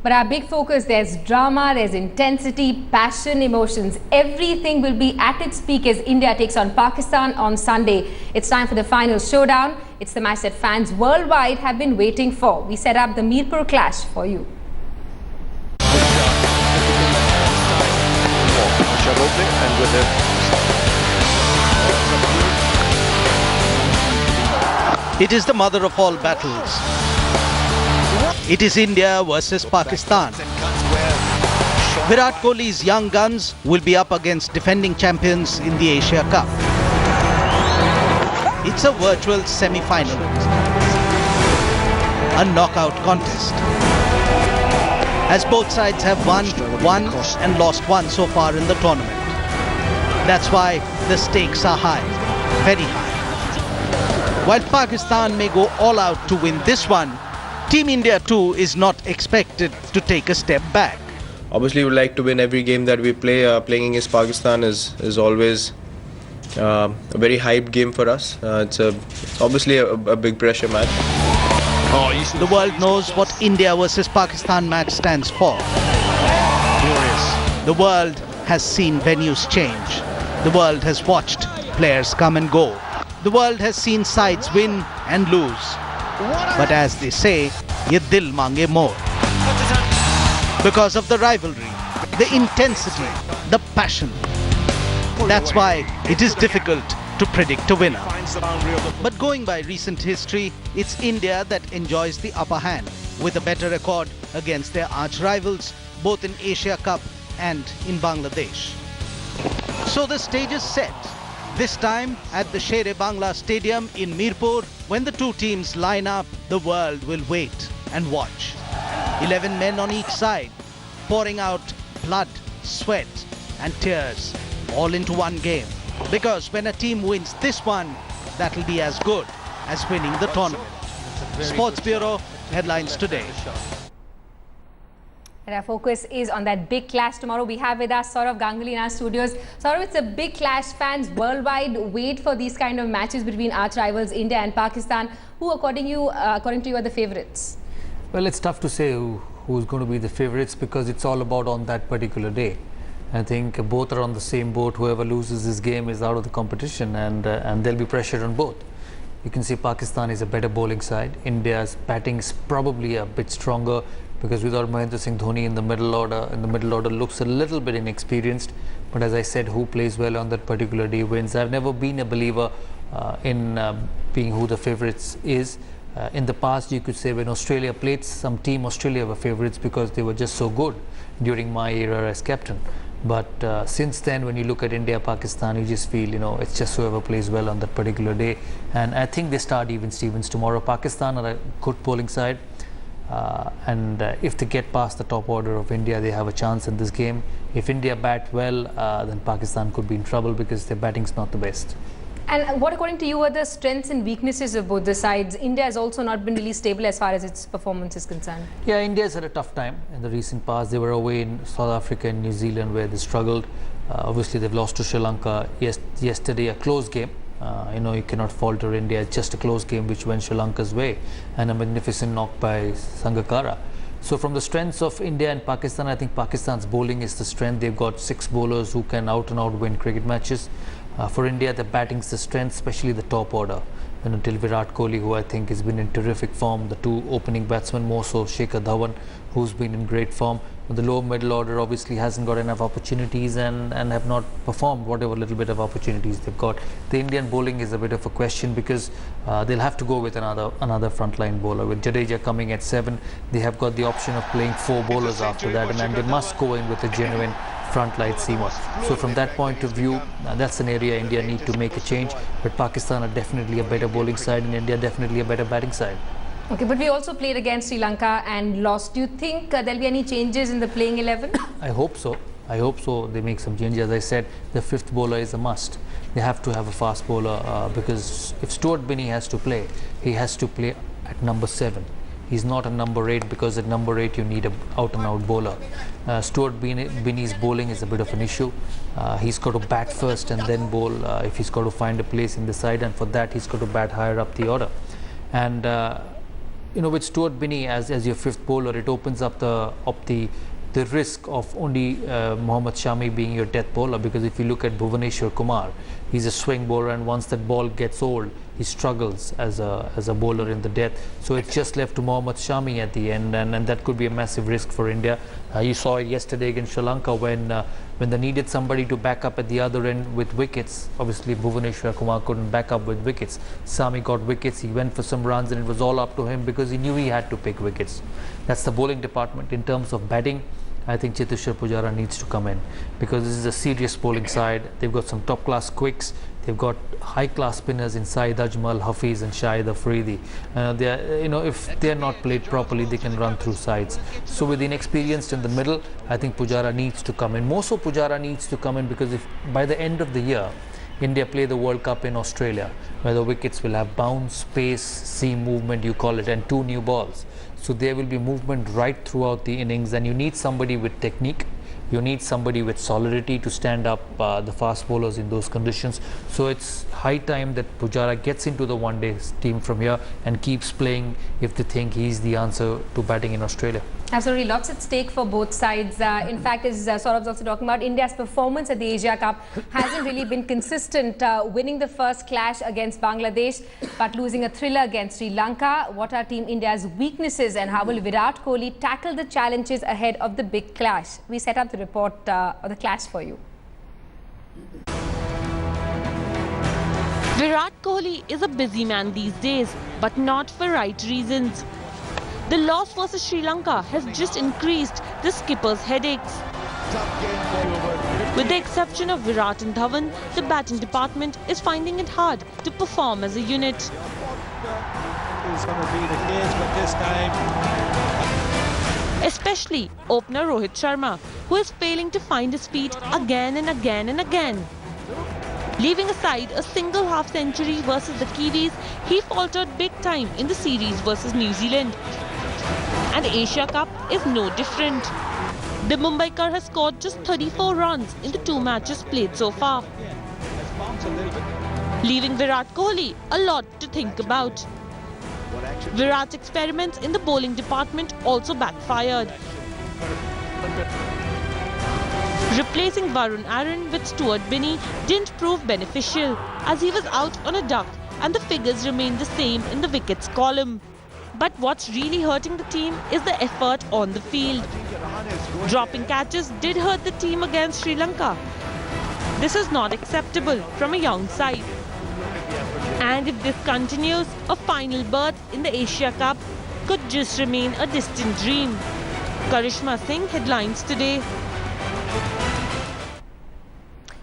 But our big focus, there's drama, there's intensity, passion, emotions. Everything will be at its peak as India takes on Pakistan on Sunday. It's time for the final showdown. It's the match that fans worldwide have been waiting for. We set up the Mirpur clash for you. It is the mother of all battles. It is India versus Pakistan. Virat Kohli's young guns will be up against defending champions in the Asia Cup. It's a virtual semi-final, a knockout contest. As both sides have won one and lost one so far in the tournament. That's why the stakes are high, very high. While Pakistan may go all out to win this one, Team India too is not expected to take a step back. Obviously, we would like to win every game that we play. Playing against Pakistan is always a very hyped game for us. It's obviously a big pressure match. The world knows what India versus Pakistan match stands for. The world has seen venues change. The world has watched players come and go. The world has seen sides win and lose. But as they say, ye dil mange more. Because of the rivalry, the intensity, the passion. That's why it is difficult to predict a winner. But going by recent history, it's India that enjoys the upper hand, with a better record against their arch rivals, both in Asia Cup and in Bangladesh. So the stage is set. This time at the Sher-e-Bangla Stadium in Mirpur, when the two teams line up, the world will wait and watch. 11 men on each side, pouring out blood, sweat and tears, all into one game. Because when a team wins this one, that'll be as good as winning the tournament. Sports Bureau headlines today. And our focus is on that big clash tomorrow. We have with us Sourav Ganguly in our studios. Sourav, it's a big clash. Fans worldwide wait for these kind of matches between arch rivals India and Pakistan. Who, according to you, are the favourites? Well, it's tough to say who's going to be the favourites because it's all about on that particular day. I think both are on the same boat. Whoever loses this game is out of the competition, and there'll be pressure on both. You can see Pakistan is a better bowling side. India's batting is probably a bit stronger because without Mahendra Singh Dhoni in the middle order looks a little bit inexperienced. But as I said, who plays well on that particular day wins. I've never been a believer in being who the favourites is. In the past, you could say when Australia played some team, Australia were favourites because they were just so good during my era as captain. But since then, when you look at India, Pakistan, you just feel, it's just whoever plays well on that particular day. And I think they start even Stevens tomorrow. Pakistan are a good bowling side. And if they get past the top order of India, they have a chance in this game. If India bat well, then Pakistan could be in trouble because their batting's not the best. And what, according to you, are the strengths and weaknesses of both the sides? India has also not been really stable as far as its performance is concerned. Yeah, India's had a tough time in the recent past. They were away in South Africa and New Zealand where they struggled. Obviously, they've lost to Sri Lanka yesterday, a close game. You cannot falter India. It's just a close game which went Sri Lanka's way, and a magnificent knock by Sangakkara. So from the strengths of India and Pakistan, I think Pakistan's bowling is the strength. They've got 6 bowlers who can out and out win cricket matches. For India, the batting's the strength, especially the top order. Until Virat Kohli, who I think has been in terrific form, the 2 opening batsmen, more so Shikhar Dhawan, who's been in great form. The lower middle order obviously hasn't got enough opportunities and have not performed whatever little bit of opportunities they've got. The Indian bowling is a bit of a question because they'll have to go with another frontline bowler. With Jadeja coming at 7, they have got the option of playing 4 bowlers after that, and they must go in with a genuine frontline seamer. So from that point of view, that's an area India need to make a change. But Pakistan are definitely a better bowling side and India definitely a better batting side. Okay, but we also played against Sri Lanka and lost. Do you think there'll be any changes in the playing 11? I hope so. I hope so. They make some changes. As I said, the 5th bowler is a must. They have to have a fast bowler because if Stuart Binnie has to play, he has to play at number 7. He's not a number 8 because at number 8 you need a out-and-out bowler. Stuart Binnie's bowling is a bit of an issue. He's got to bat first and then bowl if he's got to find a place in the side, and for that he's got to bat higher up the order. And with Stuart Binney as your fifth bowler, it opens up the risk of only Mohammad Shami being your death bowler, because if you look at Bhuvaneshwar Kumar, he's a swing bowler, and once that ball gets old, he struggles as a bowler in the death. So it's just left to Mohammad Shami at the end, and that could be a massive risk for India. You saw it yesterday against Sri Lanka when they needed somebody to back up at the other end with wickets. Obviously Bhuvaneshwar Kumar couldn't back up with wickets. Shami got wickets, he went for some runs, and it was all up to him because he knew he had to pick wickets. That's the bowling department. In terms of batting, I think Cheteshwar Pujara needs to come in, because this is a serious bowling side. They've got some top class quicks, they've got high class spinners in Saeed Ajmal, Hafiz and Shahid Afridi. If they're not played properly, they can run through sides. So with inexperienced in the middle, I think Pujara needs to come in. More so Pujara needs to come in, because if by the end of the year India play the World Cup in Australia, where the wickets will have bounce, pace, seam movement, you call it, and 2 new balls. So there will be movement right throughout the innings, and you need somebody with technique, you need somebody with solidity to stand up the fast bowlers in those conditions. So it's high time that Pujara gets into the one-day team from here and keeps playing if they think he's the answer to batting in Australia. Absolutely, lots at stake for both sides. In fact, as Saurav's also talking about, India's performance at the Asia Cup hasn't really been consistent, winning the first clash against Bangladesh, but losing a thriller against Sri Lanka. What are Team India's weaknesses, and how will Virat Kohli tackle the challenges ahead of the big clash? We set up the report of the clash for you. Virat Kohli is a busy man these days, but not for right reasons. The loss versus Sri Lanka has just increased the skipper's headaches. With the exception of Virat and Dhawan, the batting department is finding it hard to perform as a unit. Is going to be the case, but this time, especially opener Rohit Sharma, who is failing to find his feet again and again and again. Leaving aside a single half-century versus the Kiwis, he faltered big time in the series versus New Zealand. And the Asia Cup is no different. The Mumbaikar has scored just 34 runs in the 2 matches played so far, leaving Virat Kohli a lot to think about. Virat's experiments in the bowling department also backfired. Replacing Varun Aaron with Stuart Binney didn't prove beneficial, as he was out on a duck and the figures remained the same in the wickets column. But what's really hurting the team is the effort on the field. Dropping catches did hurt the team against Sri Lanka. This is not acceptable from a young side. And if this continues, a final berth in the Asia Cup could just remain a distant dream. Karishma Singh, headlines today.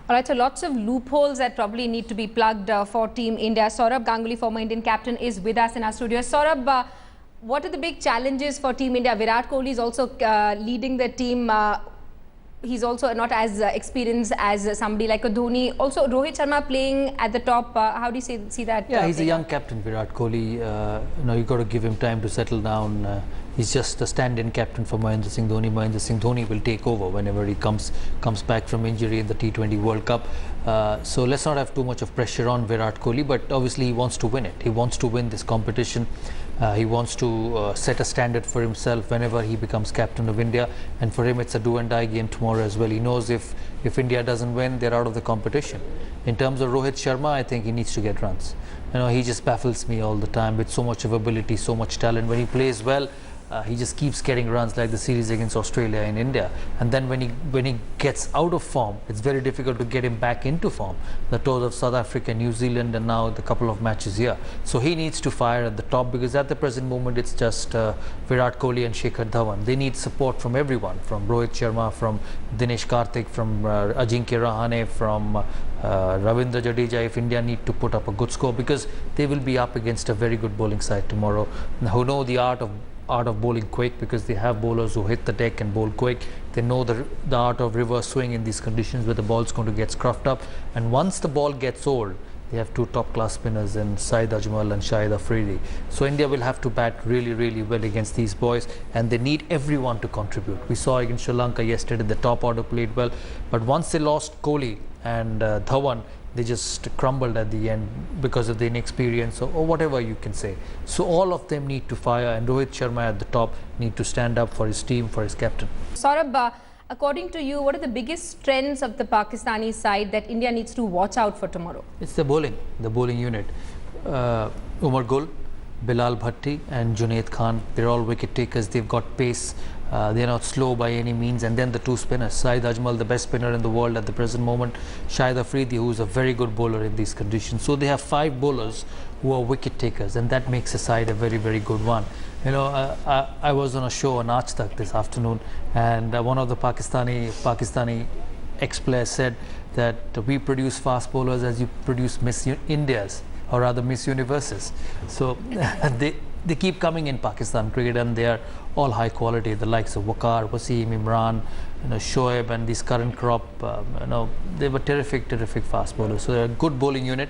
All right, so lots of loopholes that probably need to be plugged for Team India. Sourav Ganguly, former Indian captain, is with us in our studio. Sourav, what are the big challenges for Team India? Virat Kohli is also leading the team. He's also not as experienced as somebody like a Dhoni. Also, Rohit Sharma playing at the top. How do you see that? Yeah, he's a young captain, Virat Kohli. You got to give him time to settle down. He's just a stand-in captain for Mahendra Singh Dhoni. Mahendra Singh Dhoni will take over whenever he comes back from injury in the T20 World Cup. So let's not have too much of pressure on Virat Kohli, but obviously he wants to win it. He wants to win this competition. He wants to set a standard for himself whenever he becomes captain of India, and for him it's a do-and-die game tomorrow as well. He knows if India doesn't win, they're out of the competition. In terms of Rohit Sharma, I think he needs to get runs. He just baffles me all the time with so much of ability, so much talent. When he plays well, he just keeps getting runs, like the series against Australia in India. And then when he gets out of form, it's very difficult to get him back into form. The tours of South Africa, New Zealand, and now the couple of matches here. So he needs to fire at the top, because at the present moment it's just Virat Kohli and Shikhar Dhawan. They need support from everyone, from Rohit Sharma, from Dinesh Karthik, from Ajinkya Rahane, from Ravindra Jadeja, if India need to put up a good score, because they will be up against a very good bowling side tomorrow, who know the art of bowling quick, because they have bowlers who hit the deck and bowl quick. They know the art of reverse swing in these conditions where the ball's going to get scruffed up, and once the ball gets old, they have 2 top class spinners in Saeed Ajmal and Shahid Afridi. So India will have to bat really, really well against these boys, and they need everyone to contribute. We saw against Sri Lanka yesterday, the top order played well, but once they lost Kohli and Dhawan, they just crumbled at the end because of the inexperience or whatever you can say. So all of them need to fire, and Rohit Sharma at the top need to stand up for his team, for his captain. Saurabh, according to you, what are the biggest strengths of the Pakistani side that India needs to watch out for tomorrow? It's the bowling unit. Umar Gul, Bilal Bhatti and Junaid Khan, they're all wicket takers. They've got pace. They're not slow by any means. And then the two spinners, Saeed Ajmal, the best spinner in the world at the present moment, Shahid Afridi, who's a very good bowler in these conditions. So they have 5 bowlers who are wicket takers, and that makes a side a very, very good one. You know, I was on a show on Aaj Tak this afternoon, and one of the Pakistani ex-players said that we produce fast bowlers as you produce Miss Indias, or rather Miss Universes. So they keep coming in Pakistan cricket, and they are all high quality. The likes of Waqar, Wasim, Imran, Shoaib, and this current crop. They were terrific fast bowlers. So they're a good bowling unit.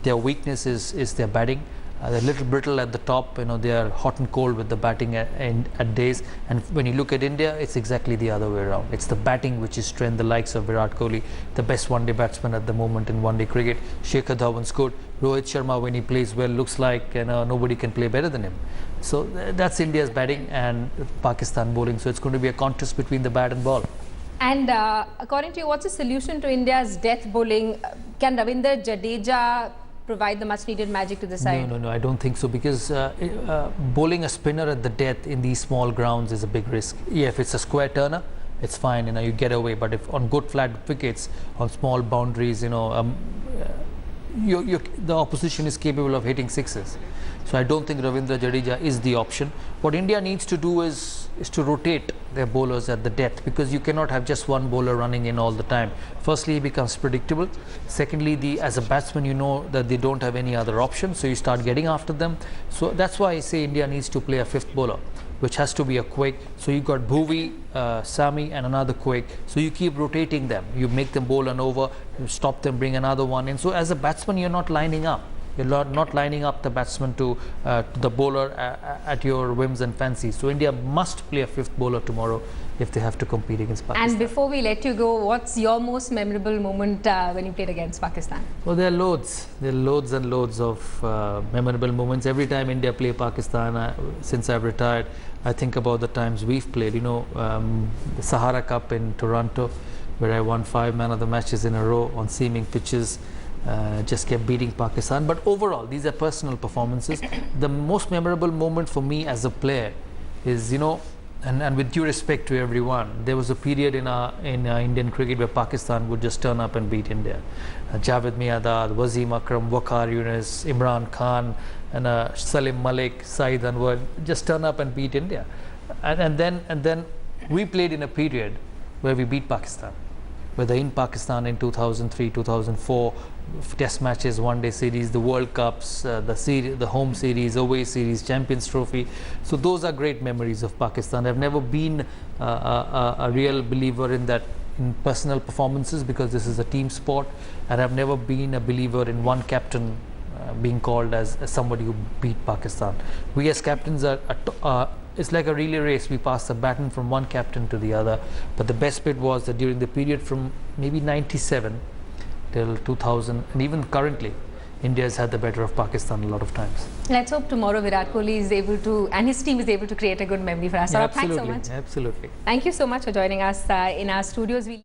Their weakness is their batting. They're a little brittle at the top. They are hot and cold with the batting at days. And when you look at India, it's exactly the other way around. It's the batting which is strength. The likes of Virat Kohli, the best one-day batsman at the moment in one-day cricket. Shikhar Dhawan's good. Rohit Sharma, when he plays well, looks like nobody can play better than him. So that's India's batting and Pakistan bowling. So it's going to be a contest between the bat and ball. And according to you, what's the solution to India's death bowling? Can Ravindra Jadeja provide the much needed magic to the side? No, I don't think so, because bowling a spinner at the death in these small grounds is a big risk. Yeah, if it's a square turner, it's fine, you get away. But if on good flat wickets, on small boundaries, the opposition is capable of hitting sixes. So I don't think Ravindra Jadeja is the option. What India needs to do is to rotate their bowlers at the death, because you cannot have just one bowler running in all the time. Firstly, he becomes predictable. Secondly, as a batsman, you know that they don't have any other option, so you start getting after them. So that's why I say India needs to play a 5th bowler, which has to be a quick. So you got Bhuvi, Sami and another quick. So you keep rotating them. You make them bowl an over, you stop them, bring another one in. So as a batsman, you're not lining up. You're not lining up the batsman to the bowler at your whims and fancies. So India must play a 5th bowler tomorrow if they have to compete against Pakistan. And before we let you go, what's your most memorable moment when you played against Pakistan? Well, there are loads. There are loads and loads of memorable moments. Every time India play Pakistan, since I've retired, I think about the times we've played. The Sahara Cup in Toronto, where I won 5 man of the matches in a row on seaming pitches. Just kept beating Pakistan. But overall, these are personal performances. The most memorable moment for me as a player is, and with due respect to everyone, there was a period in Indian cricket where Pakistan would just turn up and beat India. Javed Miandad, Wasim Akram, Waqar Yunus, Imran Khan, and Salim Malik, Saeed Anwar just turn up and beat India. And then we played in a period where we beat Pakistan. Whether in Pakistan in 2003, 2004, test matches, one-day series, the World Cups, the home series, away series, Champions Trophy. So those are great memories of Pakistan. I've never been a real believer in personal performances, because this is a team sport, and I've never been a believer in one captain being called as somebody who beat Pakistan. We as captains it's like a relay race. We pass the baton from one captain to the other. But the best bit was that during the period from maybe 97 till 2000, and even currently, India has had the better of Pakistan a lot of times. Let's hope tomorrow Virat Kohli is able to, and his team is able to create a good memory for us. Yeah, Thanks so much. Absolutely. Thank you so much for joining us in our studios.